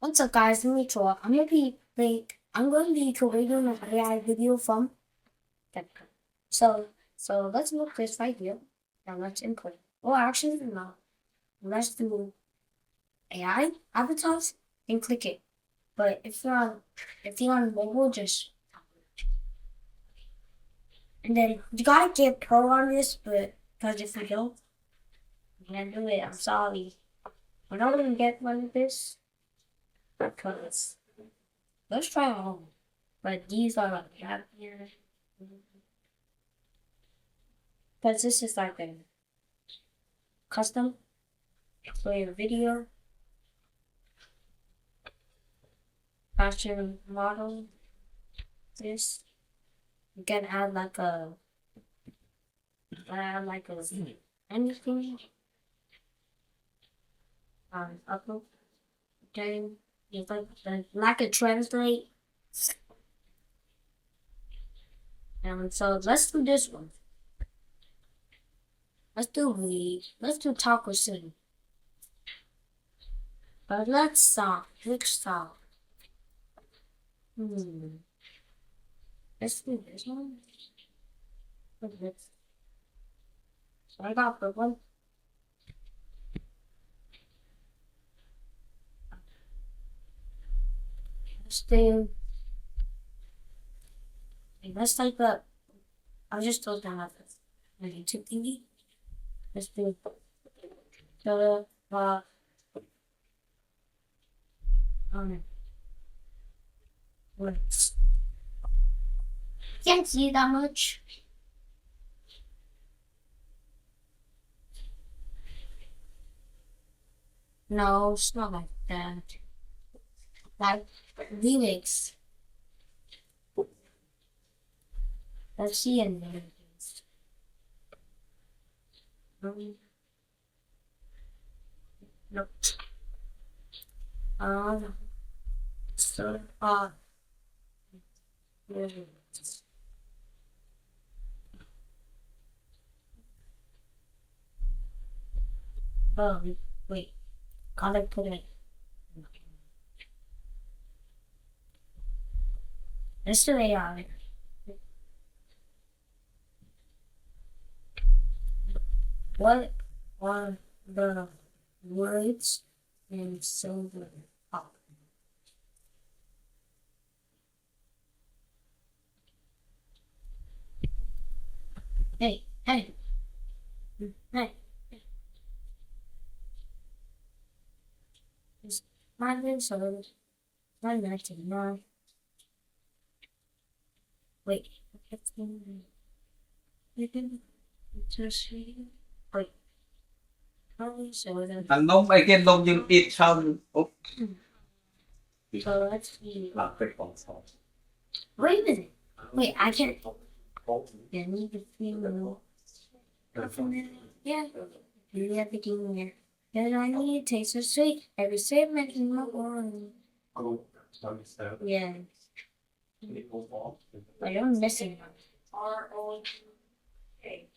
What's up, guys? Let me try. I'm going to be creating an AI video from Capcut. So let's look this right here. Now let's input. Or actually, no. Let's do AI avatars and click it. But if you're on mobile, just and then you gotta get pro on this. But because if you don't, you can't do it. I'm sorry. We're not gonna get one of this because let's try at home. But these are like happier. Because this is like a custom for your video fashion model. This you can add like a anything upload. Then you like a translate. And so let's do this one. Let's do Taco City. But let's stop. Which stop? Let's do this one. What's this? So I got the one. Let's do. Let's type up. I just told them about this. My YouTube thingy. Let's do. Words. Can't see that much. No, it's not like that. Like lyrics. Let's see in lyrics. Nope. So lyrics. Oh, wait. Gotta put it. Let's do AI. What are the words in silver pop? Hey. It's my name, so my next now. Wait. You can just wait. So then. Anh nông ai kia nông nhưng ít xong. So let's see. Wait a minute. Wait, I can't. Yeah, I need to feel yeah. Do everything here. And I need to taste so sweet. Every sip makes me more. Yeah. But I'm missing one. Hey.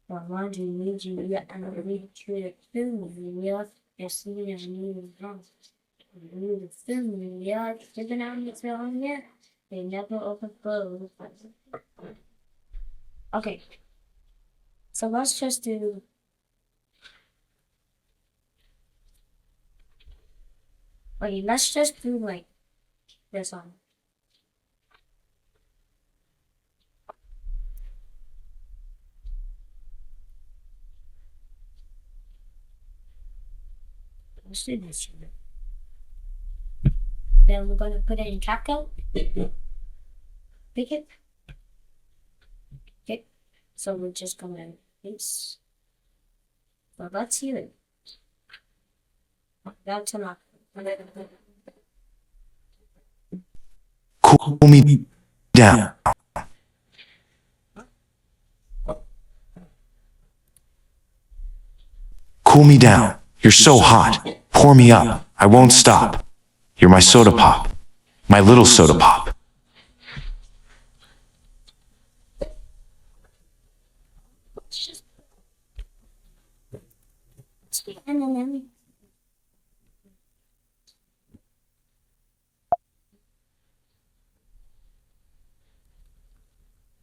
I want to need you yet and I need you to fill me. Yes, yes, you need house. You need to fill me. Yeah, even out in the film yet. They never overflow. Okay. So let's just do. Wait, let's just do like this one. Let's do this. Then we're gonna put it in Capcut. Pick it. Okay. So we're just gonna paste. Well, let's hear it. That's enough. Cool me down. Cool me down. You're so hot. Pour me up. I won't stop. You're my soda pop. My little soda pop. And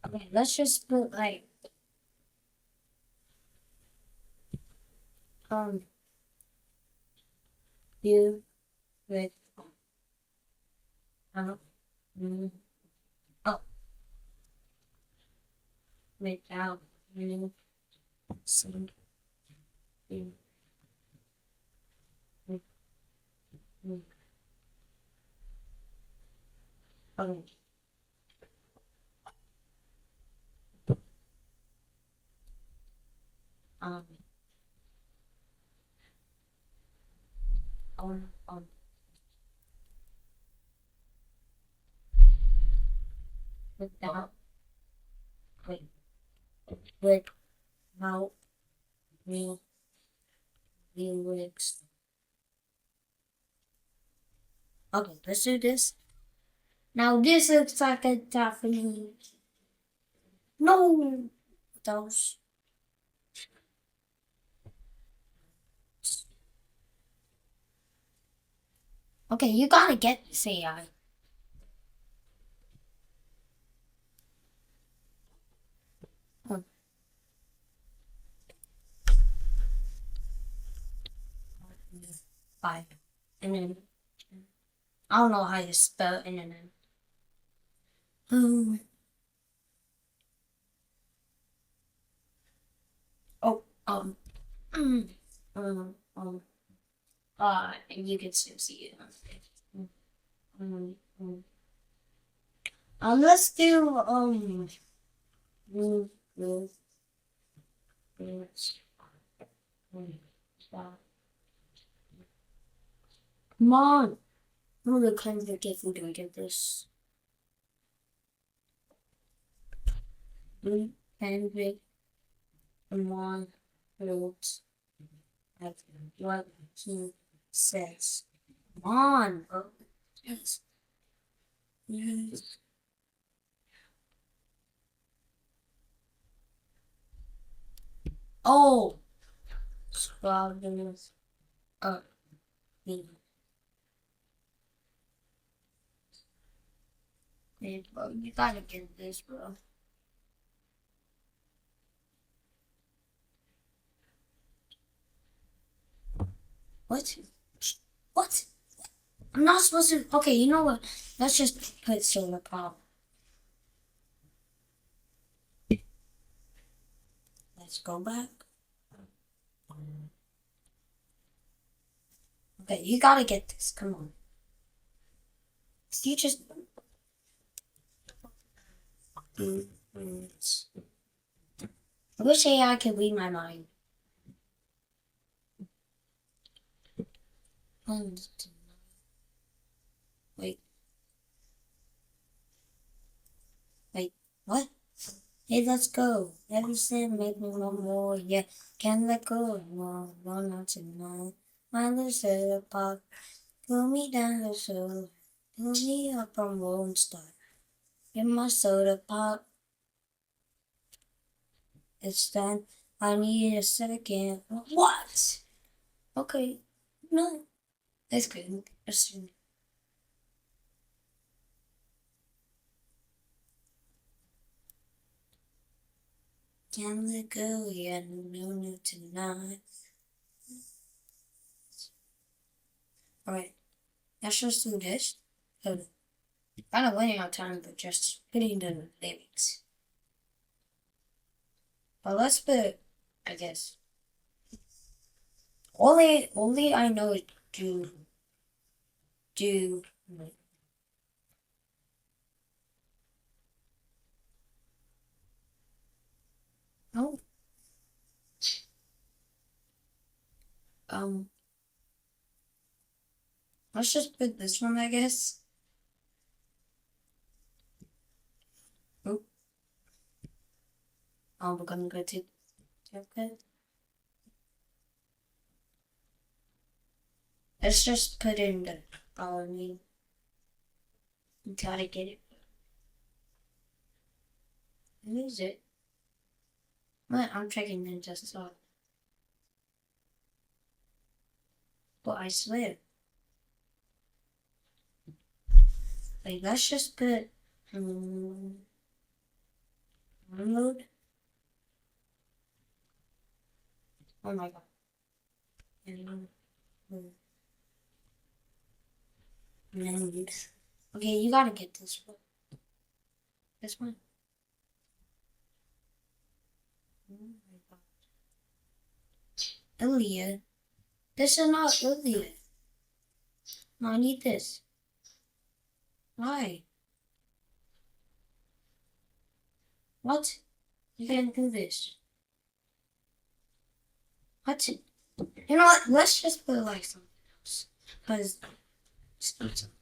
Okay, let's just put like you with mm, oh without you some you with you. Okay. Um on without wait without me lyrics. Okay, let's do this. Now this looks like a definitely no those. Okay, you gotta get this AI. Hmm, Bye. And then I don't know how you spell internet. Um, oh, mm, um, um, and you can still see it. Um, um, let's do, mm, mm, mm, stop. Come on. I'm gonna kind of careful to get this. Kendrick Lamar wrote like what he says. Come on, bro. Yes. Yes. Oh, strawberries. Uh, me. Hey, bro, you gotta get this, bro. What? What? I'm not supposed to. Okay, you know what? Let's just put solar power. Let's go back. Okay, you gotta get this. Come on. You just. Mm, mm. I wish AI could read my mind. Wait, wait, what? Hey, let's go. Everything make me want more. Yeah, can't let go. No, no, not tonight. My little pop, pull me down the soul. Pull me up, I won't stop. In my soda pop, it's done. I need a second. What? Okay, no, that's good. That's can't let go. Yeah, no, no, tonight. Alright, let's just do this. Hold on. Kind of running out of time, but just putting the lyrics. But let's put, I guess. Only I know is do, no, um, let's just put this one, I guess. Oh, we're gonna go to, okay. Let's just put in the our name. You gotta get it. Who is it? What? I'm checking the desktop. But I swear. Like, let's just put download. Oh my god. And menus. Okay, you gotta get this one. This one. Oh my god. Iliad. This is not Iliad. No, I need this. Why? What? You can't do this. What? You know what? Let's just put like something else. Because it's not something.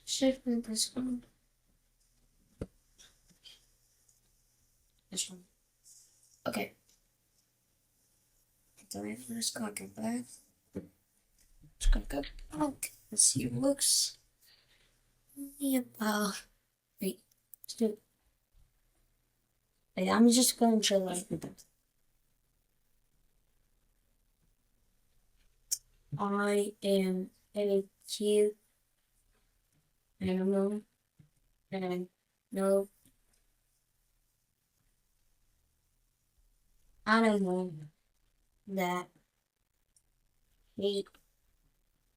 Should put this one. This one. Okay. So I'm just gonna go back. Just gonna go back and see what it looks. Yeah, wait. Let's do it. Wait, I'm just going to like I am a cute animal and no animal that hate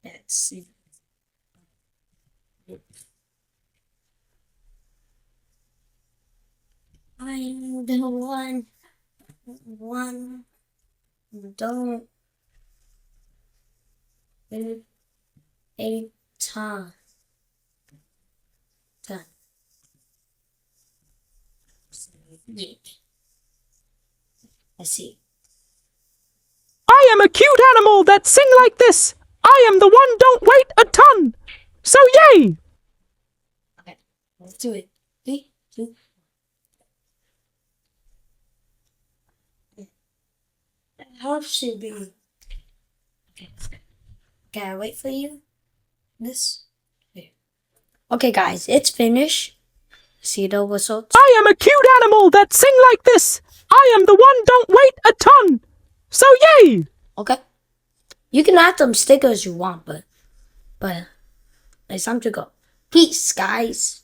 that sin. I'm the one don't a time. Yeah. I see. I am a cute animal that sing like this. I am the one don't wait a ton. So yay! Okay, let's do it. 3, 2. How should be? Okay. Can I wait for you? This? Here. Okay, guys, it's finished. See the results? I am a cute animal that sing like this. I am the one don't wait a ton. So yay! Okay. You can add them stickers you want, but it's time to go. Peace, guys.